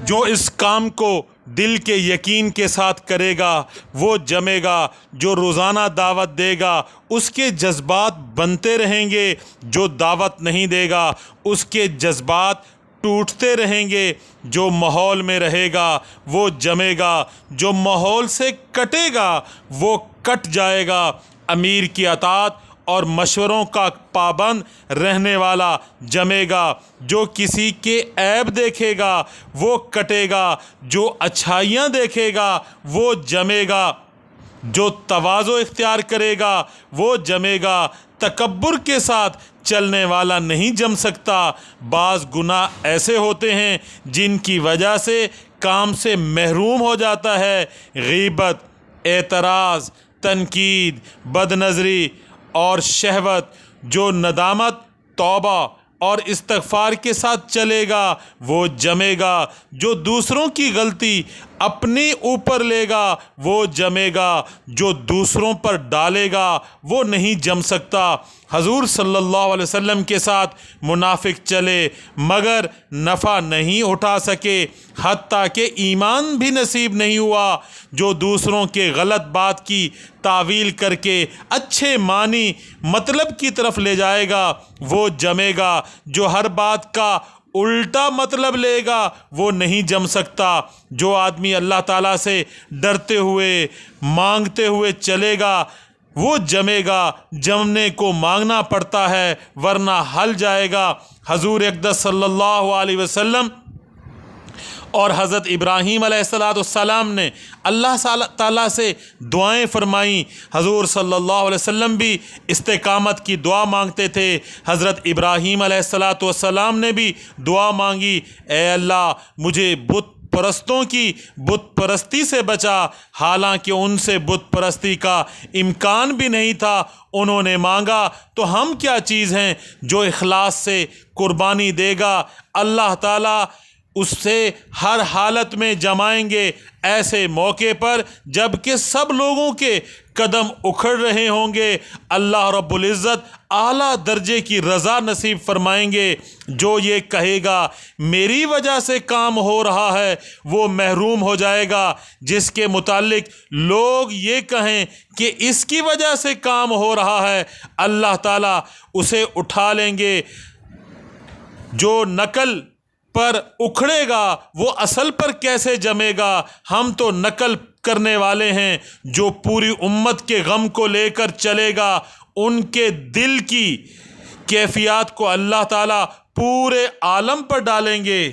جو اس کام کو دل کے یقین کے ساتھ کرے گا وہ جمے گا، جو روزانہ دعوت دے گا اس کے جذبات بنتے رہیں گے، جو دعوت نہیں دے گا اس کے جذبات ٹوٹتے رہیں گے، جو ماحول میں رہے گا وہ جمے گا، جو ماحول سے کٹے گا وہ کٹ جائے گا۔ امیر کی اطاعت اور مشوروں کا پابند رہنے والا جمے گا، جو کسی کے عیب دیکھے گا وہ کٹے گا، جو اچھائیاں دیکھے گا وہ جمے گا، جو تواضع اختیار کرے گا وہ جمے گا۔ تکبر کے ساتھ چلنے والا نہیں جم سکتا۔ بعض گناہ ایسے ہوتے ہیں جن کی وجہ سے کام سے محروم ہو جاتا ہے، غیبت، اعتراض، تنقید، بد نظری اور شہوت۔ جو ندامت، توبہ اور استغفار کے ساتھ چلے گا وہ جمے گا، جو دوسروں کی غلطی اپنے اوپر لے گا وہ جمے گا، جو دوسروں پر ڈالے گا وہ نہیں جم سکتا۔ حضور صلی اللہ علیہ وسلم کے ساتھ منافق چلے مگر نفع نہیں اٹھا سکے، حتیٰ کہ ایمان بھی نصیب نہیں ہوا۔ جو دوسروں کے غلط بات کی تعویل کر کے اچھے معنی مطلب کی طرف لے جائے گا وہ جمے گا، جو ہر بات کا الٹا مطلب لے گا وہ نہیں جم سکتا۔ جو آدمی اللہ تعالیٰ سے ڈرتے ہوئے مانگتے ہوئے چلے گا وہ جمے گا۔ جمنے کو مانگنا پڑتا ہے ورنہ ہل جائے گا۔ حضور اقدس صلی اللہ علیہ وسلم اور حضرت ابراہیم علیہ السلام نے اللہ تعالیٰ سے دعائیں فرمائیں۔ حضور صلی اللہ علیہ وسلم بھی استقامت کی دعا مانگتے تھے، حضرت ابراہیم علیہ السلام نے بھی دعا مانگی، اے اللہ مجھے بت پرستوں کی بت پرستی سے بچا۔ حالانکہ ان سے بت پرستی کا امکان بھی نہیں تھا، انہوں نے مانگا تو ہم کیا چیز ہیں؟ جو اخلاص سے قربانی دے گا اللہ تعالیٰ اس سے ہر حالت میں جمائیں گے، ایسے موقع پر جب کہ سب لوگوں کے قدم اکھڑ رہے ہوں گے۔ اللہ رب العزت اعلیٰ درجے کی رضا نصیب فرمائیں گے۔ جو یہ کہے گا میری وجہ سے کام ہو رہا ہے وہ محروم ہو جائے گا، جس کے متعلق لوگ یہ کہیں کہ اس کی وجہ سے کام ہو رہا ہے اللہ تعالیٰ اسے اٹھا لیں گے۔ جو نقل پر اکھڑے گا وہ اصل پر کیسے جمے گا؟ ہم تو نقل کرنے والے ہیں۔ جو پوری امت کے غم کو لے کر چلے گا ان کے دل کی کیفیات کو اللہ تعالیٰ پورے عالم پر ڈالیں گے۔